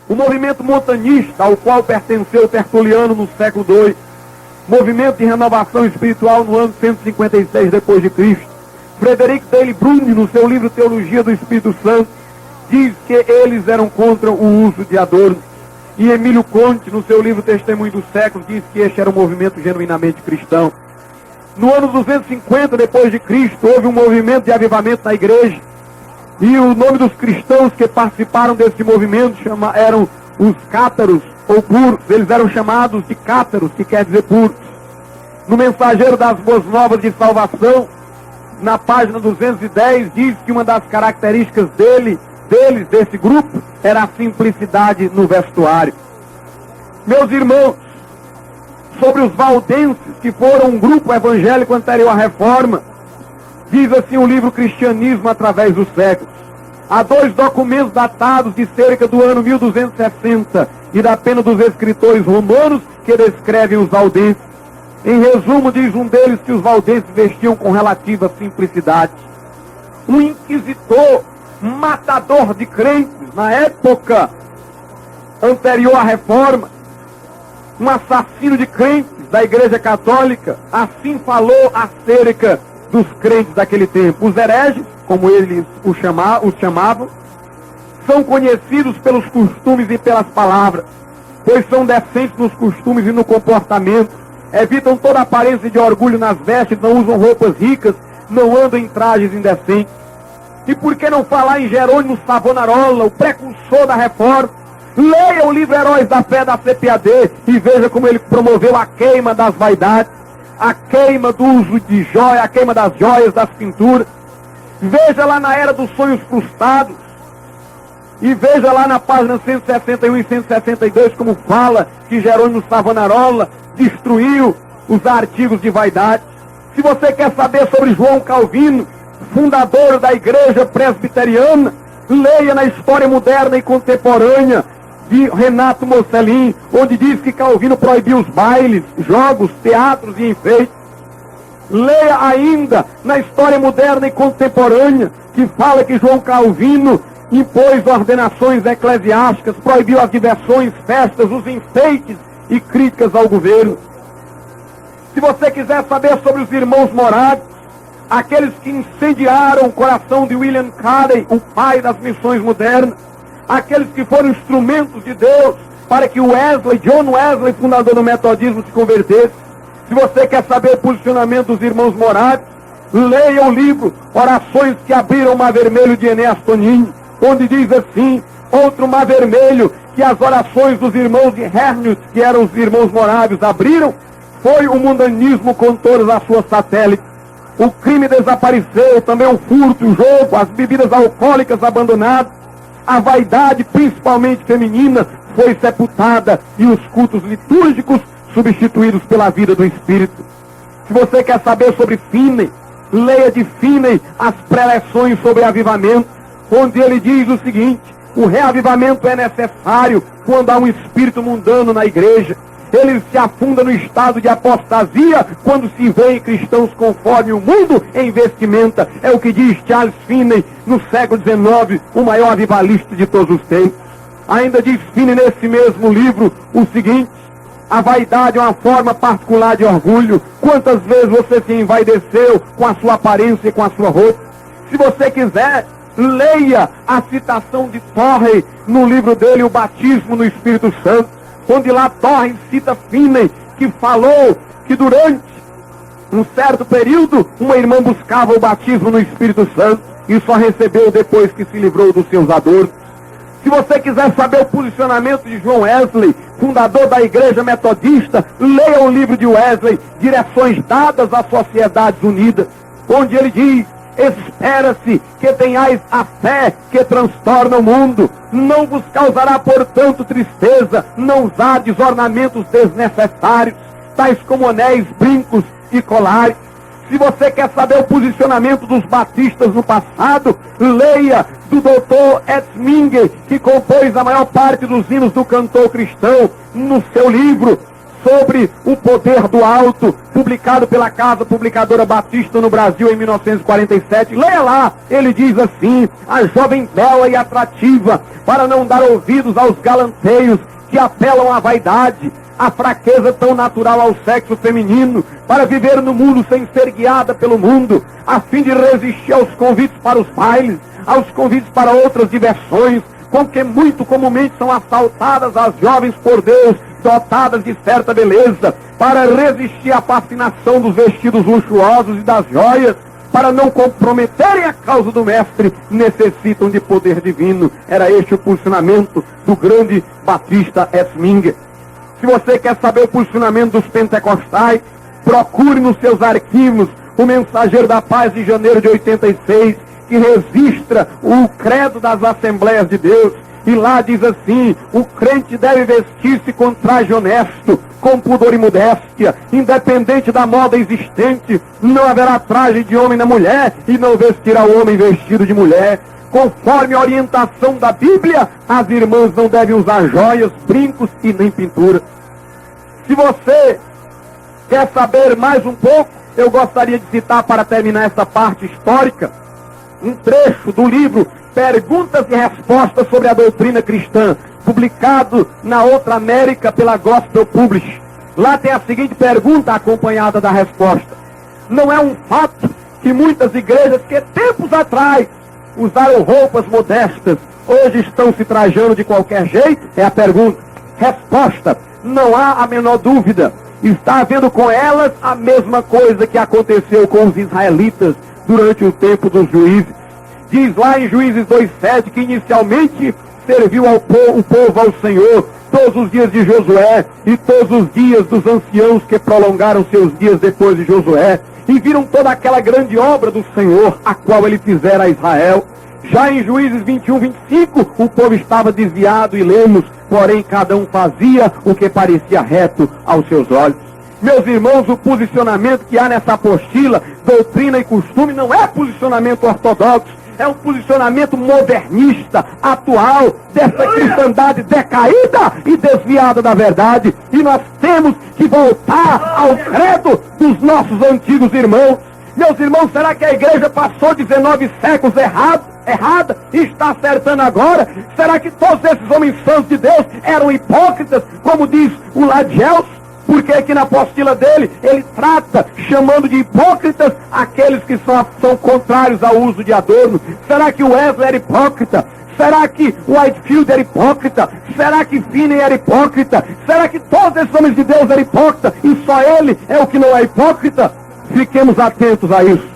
O movimento montanista, ao qual pertenceu Tertuliano no século II, movimento de renovação espiritual no ano 156 depois de Cristo. Frederic Daily Brunne, no seu livro Teologia do Espírito Santo, diz que eles eram contra o uso de adornos. E Emílio Conte, no seu livro Testemunho do Século, diz que este era um movimento genuinamente cristão. No ano 250 depois de Cristo, houve um movimento de avivamento na igreja. E o nome dos cristãos que participaram desse movimento eram os cátaros, ou puros. Eles eram chamados de cátaros, que quer dizer puros. No Mensageiro das Boas Novas de Salvação, na página 210, diz que uma das características desse grupo, era a simplicidade no vestuário. Meus irmãos, sobre os valdenses, que foram um grupo evangélico anterior à Reforma, diz assim o livro Cristianismo através dos séculos. Há 2 documentos datados de cerca do ano 1260 e da pena dos escritores romanos que descrevem os valdenses. Em resumo, diz um deles que os valdenses vestiam com relativa simplicidade. Um inquisitor, matador de crentes, na época anterior à Reforma, um assassino de crentes da Igreja Católica, assim falou acerca dos crentes daquele tempo. Os hereges, como eles os chamavam, são conhecidos pelos costumes e pelas palavras, pois são decentes nos costumes e no comportamento, evitam toda aparência de orgulho nas vestes, não usam roupas ricas, não andam em trajes indecentes. E por que não falar em Jerônimo Savonarola, o precursor da Reforma? Leia o livro Heróis da Fé da CPAD e veja como ele promoveu a queima das vaidades, a queima do uso de joia, a queima das joias, das pinturas. Veja lá na Era dos Sonhos Frustrados, e veja lá na página 161 e 162 como fala que Jerônimo Savonarola destruiu os artigos de vaidade. Se você quer saber sobre João Calvino, fundador da igreja presbiteriana, leia na História Moderna e Contemporânea de Renato Mocelin, onde diz que Calvino proibiu os bailes, jogos, teatros e enfeites. Leia ainda na História Moderna e Contemporânea, que fala que João Calvino impôs ordenações eclesiásticas, proibiu as diversões, festas, os enfeites e críticas ao governo. Se você quiser saber sobre os irmãos moráveis, aqueles que incendiaram o coração de William Carey, o pai das missões modernas, aqueles que foram instrumentos de Deus para que John Wesley, fundador do metodismo, se convertesse. Se você quer saber o posicionamento dos irmãos moráveis, leia o livro Orações que Abriram o Mar Vermelho, de Enéas Tonini, onde diz assim: outro mar vermelho que as orações dos irmãos de Hermit, que eram os irmãos moráveis, abriram, foi o mundanismo com todas as suas satélites. O crime desapareceu, também o furto, o jogo, as bebidas alcoólicas abandonadas, a vaidade, principalmente feminina, foi sepultada e os cultos litúrgicos substituídos pela vida do Espírito. Se você quer saber sobre Finney, leia de Finney as preleções sobre avivamento, onde ele diz o seguinte: o reavivamento é necessário quando há um espírito mundano na igreja. Ele se afunda no estado de apostasia quando se vê cristãos conforme o mundo em vestimenta. É o que diz Charles Finney no século XIX, o maior avivalista de todos os tempos. Ainda diz Finney nesse mesmo livro o seguinte: a vaidade é uma forma particular de orgulho. Quantas vezes você se envaideceu com a sua aparência e com a sua roupa? Se você quiser, leia a citação de Torrey no livro dele, O Batismo no Espírito Santo, onde lá Torrey cita Finney, que falou que durante um certo período uma irmã buscava o batismo no Espírito Santo e só recebeu depois que se livrou dos seus adornos. Se você quiser saber o posicionamento de John Wesley, fundador da Igreja Metodista, leia o livro de Wesley, Direções Dadas às Sociedades Unidas, onde ele diz: espera-se que tenhais a fé que transtorna o mundo. Não vos causará, portanto, tristeza, não usardes ornamentos desnecessários, tais como anéis, brincos e colares. Se você quer saber o posicionamento dos batistas no passado, leia do Dr. Etzminger, que compôs a maior parte dos hinos do cantor cristão, no seu livro sobre o poder do alto, publicado pela Casa Publicadora Batista no Brasil em 1947. Leia lá, ele diz assim: a jovem bela e atrativa, para não dar ouvidos aos galanteios que apelam à vaidade, à fraqueza tão natural ao sexo feminino, para viver no mundo sem ser guiada pelo mundo, a fim de resistir aos convites para os bailes, aos convites para outras diversões, com que muito comumente são assaltadas as jovens por Deus, dotadas de certa beleza, para resistir à fascinação dos vestidos luxuosos e das joias, para não comprometerem a causa do mestre, necessitam de poder divino. Era este o posicionamento do grande Batista Esminger. Se você quer saber o posicionamento dos pentecostais, procure nos seus arquivos o Mensageiro da Paz de janeiro de 86, que registra o credo das Assembleias de Deus. E lá diz assim: o crente deve vestir-se com traje honesto, com pudor e modéstia, independente da moda existente. Não haverá traje de homem na mulher, e não vestirá o homem vestido de mulher. Conforme a orientação da Bíblia, as irmãs não devem usar joias, brincos e nem pintura. Se você quer saber mais um pouco, eu gostaria de citar, para terminar essa parte histórica, um trecho do livro Perguntas e Respostas sobre a Doutrina Cristã, publicado na Outra América pela Gospel Publish. Lá tem a seguinte pergunta acompanhada da resposta: não é um fato que muitas igrejas que tempos atrás usaram roupas modestas, hoje estão se trajando de qualquer jeito? É a pergunta. Resposta: não há a menor dúvida. Está havendo com elas a mesma coisa que aconteceu com os israelitas durante o tempo dos juízes. Diz lá em Juízes 2:7 que inicialmente serviu o povo ao Senhor todos os dias de Josué e todos os dias dos anciãos que prolongaram seus dias depois de Josué, e viram toda aquela grande obra do Senhor, a qual ele fizera a Israel. Já em Juízes 21:25, o povo estava desviado e lemos, porém cada um fazia o que parecia reto aos seus olhos. Meus irmãos, o posicionamento que há nessa apostila, Doutrina e Costume, não é posicionamento ortodoxo, é um posicionamento modernista, atual, dessa cristandade decaída e desviada da verdade. E nós temos que voltar ao credo dos nossos antigos irmãos. Meus irmãos, será que a igreja passou 19 séculos errada e está acertando agora? Será que todos esses homens santos de Deus eram hipócritas, como diz o Ladgels? Porque aqui na apostila dele, ele trata, chamando de hipócritas, aqueles que são contrários ao uso de adorno. Será que o Wesley era hipócrita? Será que Whitefield era hipócrita? Será que Finney era hipócrita? Será que todos esses homens de Deus eram hipócritas e só ele é o que não é hipócrita? Fiquemos atentos a isso.